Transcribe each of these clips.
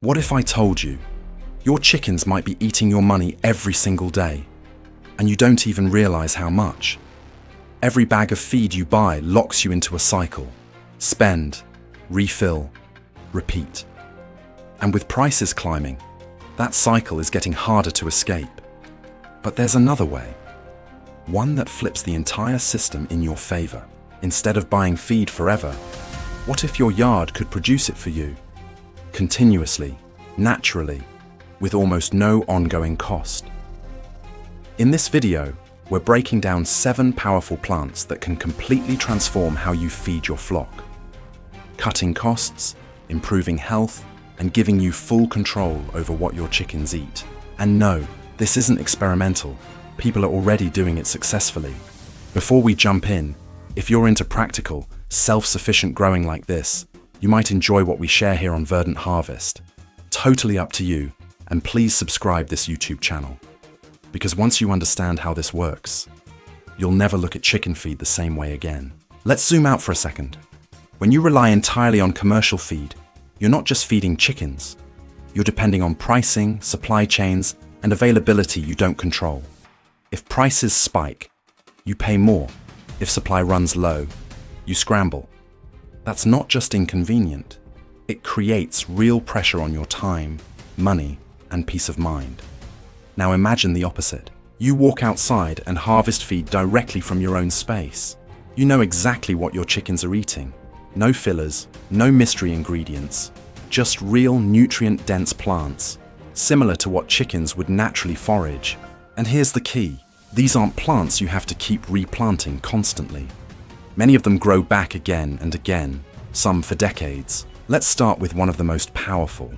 What if I told you your chickens might be eating your money every single day, and you don't even realize how much? Every bag of feed you buy locks you into a cycle. Spend, refill, repeat. And with prices climbing, that cycle is getting harder to escape. But there's another way. One that flips the entire system in your favor. Instead of buying feed forever, what if your yard could produce it for you? Continuously, naturally, with almost no ongoing cost. In this video, we're breaking down 7 powerful plants that can completely transform how you feed your flock, cutting costs, improving health, and giving you full control over what your chickens eat. And no, this isn't experimental. People are already doing it successfully. Before we jump in, if you're into practical, self-sufficient growing like this, you might enjoy what we share here on Verdant Harvest. Totally up to you, and please subscribe this YouTube channel. Because once you understand how this works, you'll never look at chicken feed the same way again. Let's zoom out for a second. When you rely entirely on commercial feed, you're not just feeding chickens. You're depending on pricing, supply chains, and availability you don't control. If prices spike, you pay more. If supply runs low, you scramble. That's not just inconvenient. It creates real pressure on your time, money, and peace of mind. Now imagine the opposite. You walk outside and harvest feed directly from your own space. You know exactly what your chickens are eating. No fillers, no mystery ingredients, just real nutrient-dense plants, similar to what chickens would naturally forage. And here's the key. These aren't plants you have to keep replanting constantly. Many of them grow back again and again, some for decades. Let's start with one of the most powerful.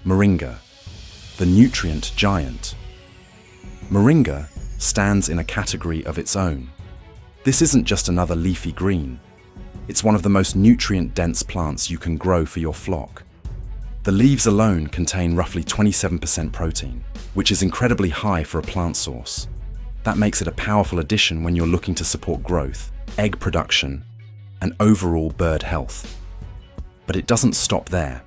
Moringa, the nutrient giant. Moringa stands in a category of its own. This isn't just another leafy green. It's one of the most nutrient-dense plants you can grow for your flock. The leaves alone contain roughly 27% protein, which is incredibly high for a plant source. That makes it a powerful addition when you're looking to support growth, egg production, and overall bird health. But it doesn't stop there.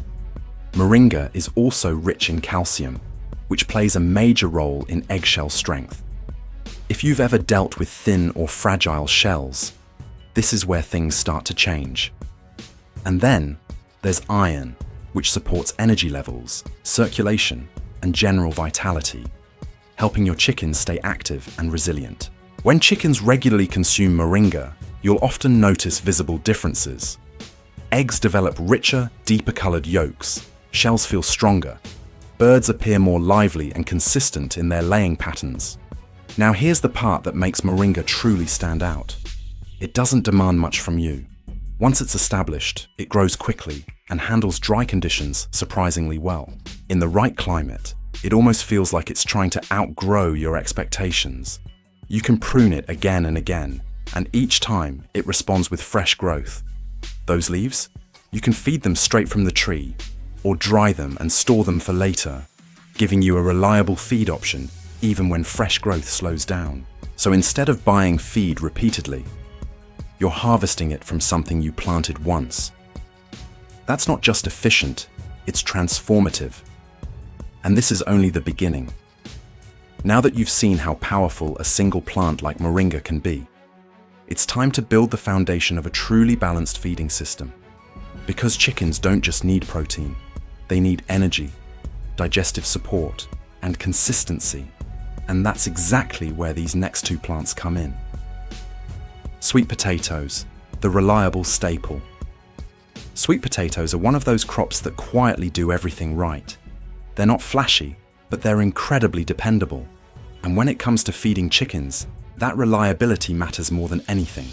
Moringa is also rich in calcium, which plays a major role in eggshell strength. If you've ever dealt with thin or fragile shells, this is where things start to change. And then there's iron, which supports energy levels, circulation, and general vitality, helping your chickens stay active and resilient. When chickens regularly consume moringa, you'll often notice visible differences. Eggs develop richer, deeper-colored yolks, shells feel stronger, birds appear more lively and consistent in their laying patterns. Now here's the part that makes moringa truly stand out. It doesn't demand much from you. Once it's established, it grows quickly and handles dry conditions surprisingly well. In the right climate, it almost feels like it's trying to outgrow your expectations. You can prune it again and again, and each time it responds with fresh growth. Those leaves? You can feed them straight from the tree, or dry them and store them for later, giving you a reliable feed option even when fresh growth slows down. So instead of buying feed repeatedly, you're harvesting it from something you planted once. That's not just efficient, it's transformative. And this is only the beginning. Now that you've seen how powerful a single plant like moringa can be, it's time to build the foundation of a truly balanced feeding system. Because chickens don't just need protein, they need energy, digestive support, and consistency. And that's exactly where these next 2 plants come in. Sweet potatoes, the reliable staple. Sweet potatoes are one of those crops that quietly do everything right. They're not flashy, but they're incredibly dependable. And when it comes to feeding chickens, that reliability matters more than anything.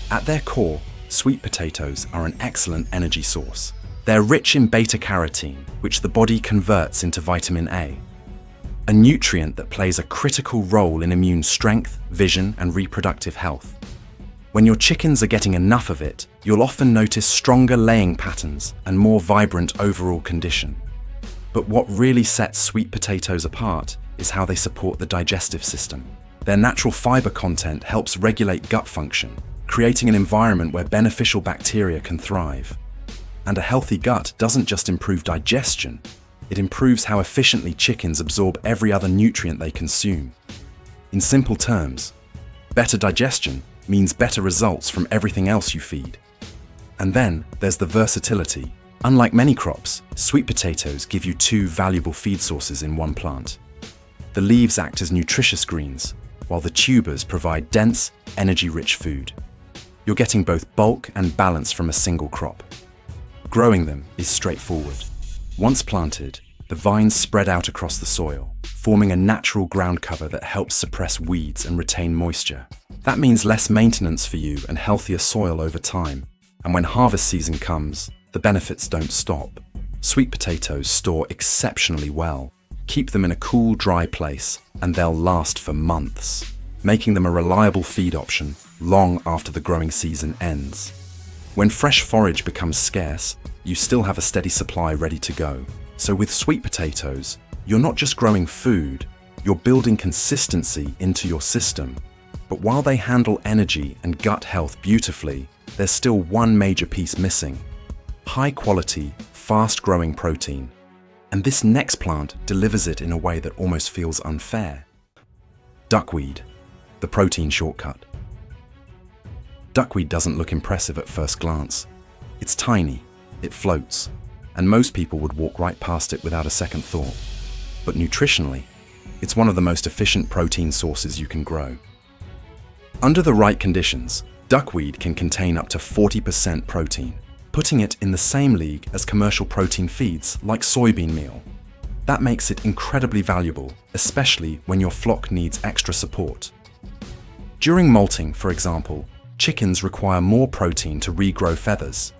At their core, sweet potatoes are an excellent energy source. They're rich in beta-carotene, which the body converts into vitamin A, a nutrient that plays a critical role in immune strength, vision, and reproductive health. When your chickens are getting enough of it, you'll often notice stronger laying patterns and more vibrant overall condition. But what really sets sweet potatoes apart is how they support the digestive system. Their natural fiber content helps regulate gut function, creating an environment where beneficial bacteria can thrive. And a healthy gut doesn't just improve digestion, it improves how efficiently chickens absorb every other nutrient they consume. In simple terms, better digestion means better results from everything else you feed. And then there's the versatility. Unlike many crops, sweet potatoes give you two valuable feed sources in one plant. The leaves act as nutritious greens, while the tubers provide dense, energy-rich food. You're getting both bulk and balance from a single crop. Growing them is straightforward. Once planted, the vines spread out across the soil, forming a natural ground cover that helps suppress weeds and retain moisture. That means less maintenance for you and healthier soil over time. And when harvest season comes, the benefits don't stop. Sweet potatoes store exceptionally well. Keep them in a cool, dry place, and they'll last for months, making them a reliable feed option long after the growing season ends. When fresh forage becomes scarce, you still have a steady supply ready to go. So with sweet potatoes, you're not just growing food, you're building consistency into your system. But while they handle energy and gut health beautifully, there's still one major piece missing: high quality, fast growing protein. And this next plant delivers it in a way that almost feels unfair. Duckweed, the protein shortcut. Duckweed doesn't look impressive at first glance. It's tiny, it floats, and most people would walk right past it without a second thought. But nutritionally, it's one of the most efficient protein sources you can grow. Under the right conditions, duckweed can contain up to 40% protein, putting it in the same league as commercial protein feeds like soybean meal. That makes it incredibly valuable, especially when your flock needs extra support. During molting, for example, chickens require more protein to regrow feathers.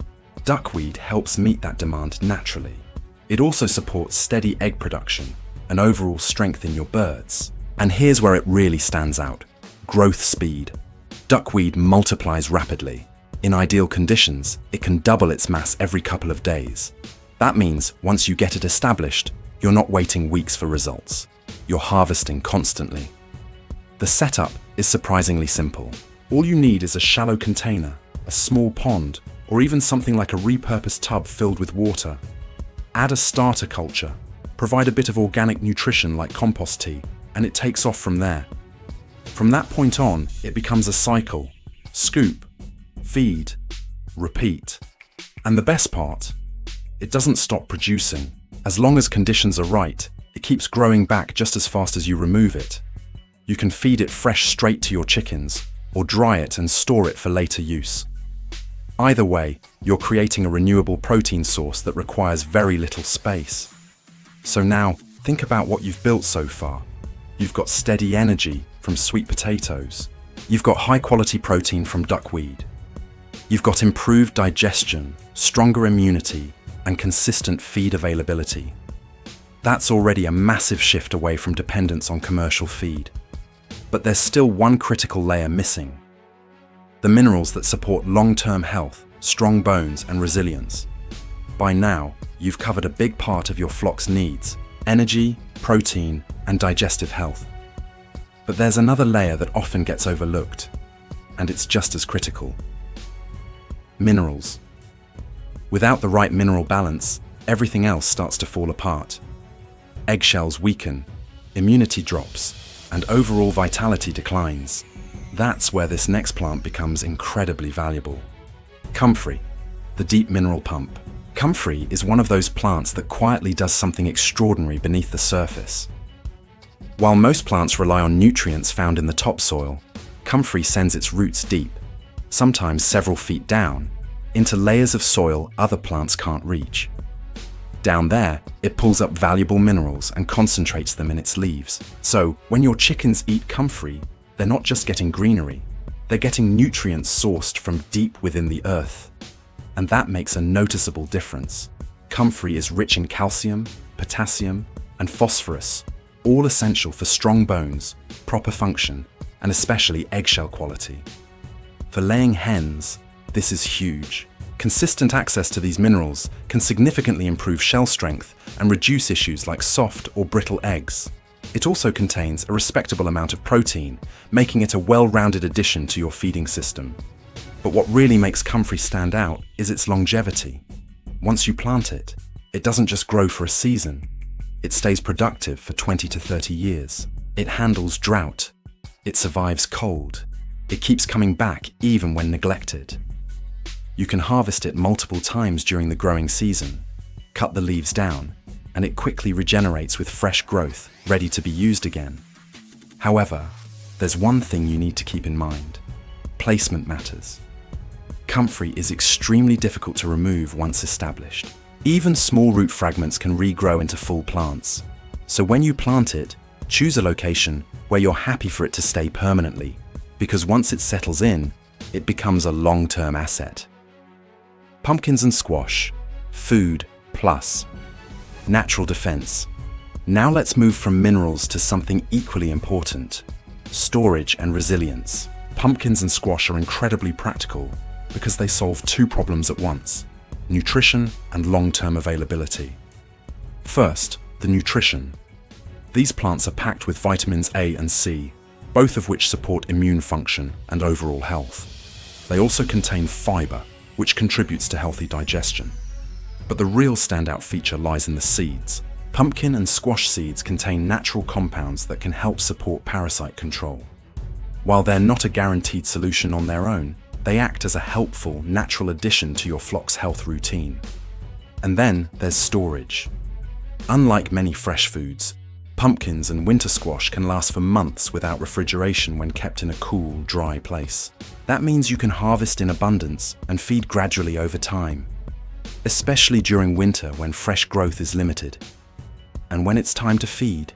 Duckweed helps meet that demand naturally. It also supports steady egg production and overall strength in your birds. And here's where it really stands out: growth speed. Duckweed multiplies rapidly. In ideal conditions, it can double its mass every couple of days. That means once you get it established, you're not waiting weeks for results. You're harvesting constantly. The setup is surprisingly simple. All you need is a shallow container, a small pond, or even something like a repurposed tub filled with water. Add a starter culture, provide a bit of organic nutrition like compost tea, and it takes off from there. From that point on, it becomes a cycle: scoop, feed, repeat. And the best part, it doesn't stop producing. As long as conditions are right, it keeps growing back just as fast as you remove it. You can feed it fresh straight to your chickens, or dry it and store it for later use. Either way, you're creating a renewable protein source that requires very little space. So now, think about what you've built so far. You've got steady energy from sweet potatoes. You've got high-quality protein from duckweed. You've got improved digestion, stronger immunity, and consistent feed availability. That's already a massive shift away from dependence on commercial feed. But there's still one critical layer missing: the minerals that support long-term health, strong bones, and resilience. By now, you've covered a big part of your flock's needs: energy, protein, and digestive health. But there's another layer that often gets overlooked, and it's just as critical: minerals. Without the right mineral balance, everything else starts to fall apart. Eggshells weaken, immunity drops, and overall vitality declines. That's where this next plant becomes incredibly valuable. Comfrey, the deep mineral pump. Comfrey is one of those plants that quietly does something extraordinary beneath the surface. While most plants rely on nutrients found in the topsoil, Comfrey sends its roots deep, sometimes several feet down, into layers of soil other plants can't reach. Down there, it pulls up valuable minerals and concentrates them in its leaves. So, when your chickens eat comfrey, they're not just getting greenery, they're getting nutrients sourced from deep within the earth. And that makes a noticeable difference. Comfrey is rich in calcium, potassium, and phosphorus, all essential for strong bones, proper function, and especially eggshell quality. For laying hens, this is huge. Consistent access to these minerals can significantly improve shell strength and reduce issues like soft or brittle eggs. It also contains a respectable amount of protein, making it a well-rounded addition to your feeding system. But what really makes comfrey stand out is its longevity. Once you plant it, it doesn't just grow for a season. It stays productive for 20 to 30 years. It handles drought. It survives cold. It keeps coming back even when neglected. You can harvest it multiple times during the growing season, cut the leaves down, and it quickly regenerates with fresh growth, ready to be used again. However, there's one thing you need to keep in mind. Placement matters. Comfrey is extremely difficult to remove once established. Even small root fragments can regrow into full plants. So when you plant it, choose a location where you're happy for it to stay permanently, because once it settles in, it becomes a long-term asset. Pumpkins and squash, food plus natural defense. Now let's move from minerals to something equally important: storage and resilience. Pumpkins and squash are incredibly practical because they solve two problems at once: nutrition and long-term availability. First, the nutrition. These plants are packed with vitamins A and C, both of which support immune function and overall health. They also contain fiber, which contributes to healthy digestion. But the real standout feature lies in the seeds. Pumpkin and squash seeds contain natural compounds that can help support parasite control. While they're not a guaranteed solution on their own, they act as a helpful, natural addition to your flock's health routine. And then there's storage. Unlike many fresh foods, pumpkins and winter squash can last for months without refrigeration when kept in a cool, dry place. That means you can harvest in abundance and feed gradually over time, especially during winter when fresh growth is limited. And when it's time to feed,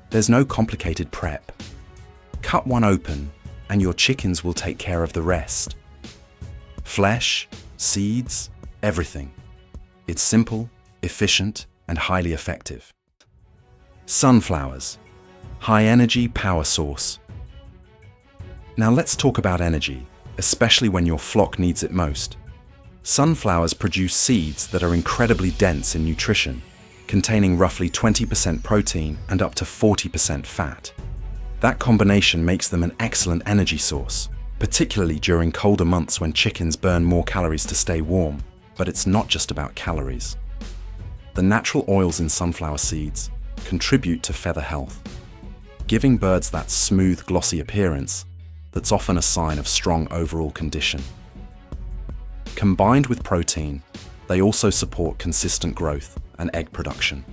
there's no complicated prep. Cut one open, and your chickens will take care of the rest. Flesh, seeds, everything. It's simple, efficient, and highly effective. Sunflowers, high energy power source. Now let's talk about energy, especially when your flock needs it most. Sunflowers produce seeds that are incredibly dense in nutrition, containing roughly 20% protein and up to 40% fat. That combination makes them an excellent energy source, particularly during colder months when chickens burn more calories to stay warm. But it's not just about calories. The natural oils in sunflower seeds contribute to feather health, giving birds that smooth, glossy appearance that's often a sign of strong overall condition. Combined with protein, they also support consistent growth and egg production.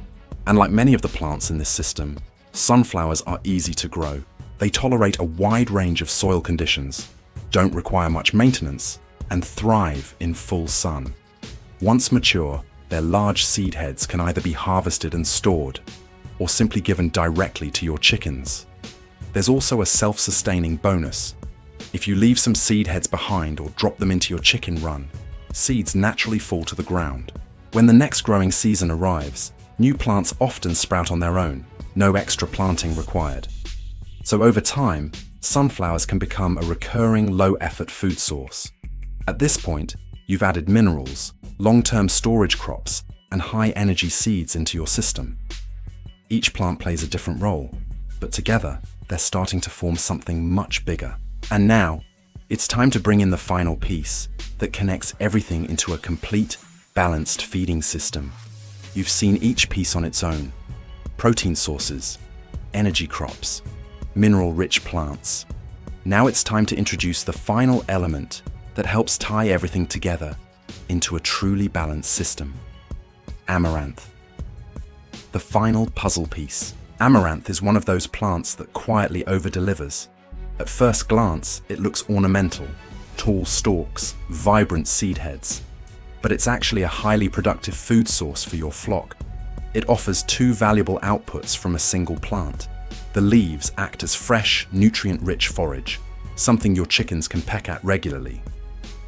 And like many of the plants in this system, sunflowers are easy to grow. They tolerate a wide range of soil conditions, don't require much maintenance, and thrive in full sun. Once mature, their large seed heads can either be harvested and stored, or simply given directly to your chickens. There's also a self-sustaining bonus. If you leave some seed heads behind or drop them into your chicken run, seeds naturally fall to the ground. When the next growing season arrives, new plants often sprout on their own, no extra planting required. So over time, sunflowers can become a recurring low-effort food source. At this point, you've added minerals, long-term storage crops, and high-energy seeds into your system. Each plant plays a different role, but together, they're starting to form something much bigger. And now, it's time to bring in the final piece that connects everything into a complete, balanced feeding system. You've seen each piece on its own: protein sources, energy crops, mineral-rich plants. Now it's time to introduce the final element that helps tie everything together into a truly balanced system: Amaranth. The final puzzle piece. Amaranth is one of those plants that quietly over-delivers. At first glance, it looks ornamental: tall stalks, vibrant seed heads. But it's actually a highly productive food source for your flock. It offers two valuable outputs from a single plant. The leaves act as fresh, nutrient-rich forage, something your chickens can peck at regularly.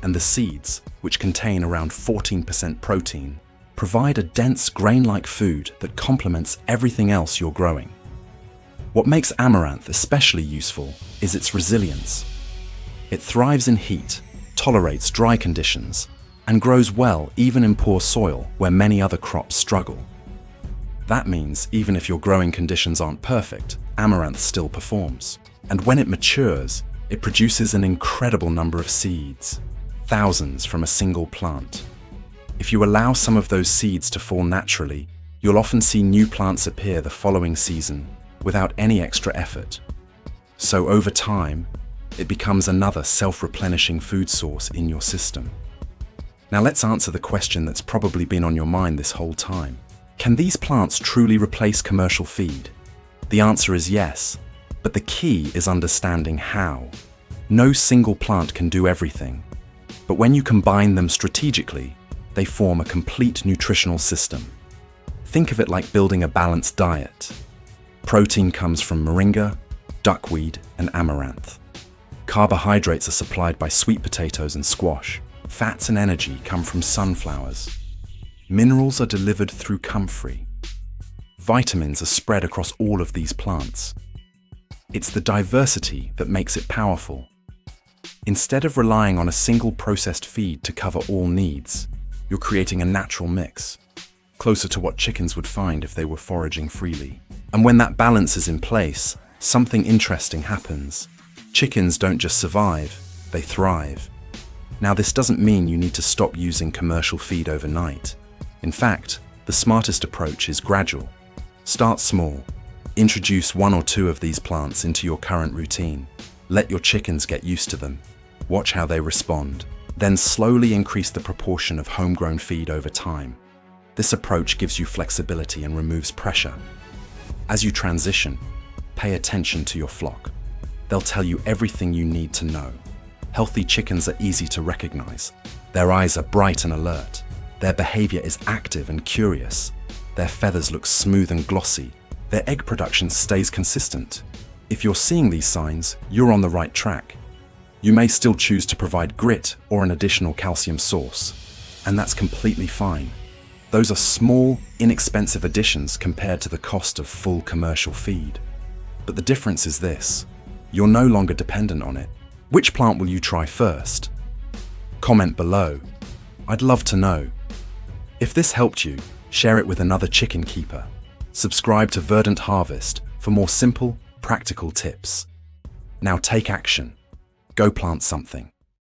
And the seeds, which contain around 14% protein, provide a dense grain-like food that complements everything else you're growing. What makes Amaranth especially useful is its resilience. It thrives in heat, tolerates dry conditions, and grows well even in poor soil where many other crops struggle. That means even if your growing conditions aren't perfect, Amaranth still performs. And when it matures, it produces an incredible number of seeds, thousands from a single plant. If you allow some of those seeds to fall naturally, you'll often see new plants appear the following season without any extra effort. So over time, it becomes another self-replenishing food source in your system. Now let's answer the question that's probably been on your mind this whole time. Can these plants truly replace commercial feed? The answer is yes, but the key is understanding how. No single plant can do everything, but when you combine them strategically, they form a complete nutritional system. Think of it like building a balanced diet. Protein comes from Moringa, Duckweed, and Amaranth. Carbohydrates are supplied by sweet potatoes and squash. Fats and energy come from sunflowers. Minerals are delivered through Comfrey. Vitamins are spread across all of these plants. It's the diversity that makes it powerful. Instead of relying on a single processed feed to cover all needs, you're creating a natural mix, closer to what chickens would find if they were foraging freely. And when that balance is in place, something interesting happens. Chickens don't just survive, they thrive. Now, this doesn't mean you need to stop using commercial feed overnight. In fact, the smartest approach is gradual. Start small. Introduce 1 or 2 of these plants into your current routine. Let your chickens get used to them. Watch how they respond. Then slowly increase the proportion of homegrown feed over time. This approach gives you flexibility and removes pressure. As you transition, pay attention to your flock. They'll tell you everything you need to know. Healthy chickens are easy to recognize. Their eyes are bright and alert. Their behavior is active and curious. Their feathers look smooth and glossy. Their egg production stays consistent. If you're seeing these signs, you're on the right track. You may still choose to provide grit or an additional calcium source, and that's completely fine. Those are small, inexpensive additions compared to the cost of full commercial feed. But the difference is this: you're no longer dependent on it. Which plant will you try first? Comment below. I'd love to know. If this helped you, share it with another chicken keeper. Subscribe to Verdant Harvest for more simple, practical tips. Now take action. Go plant something.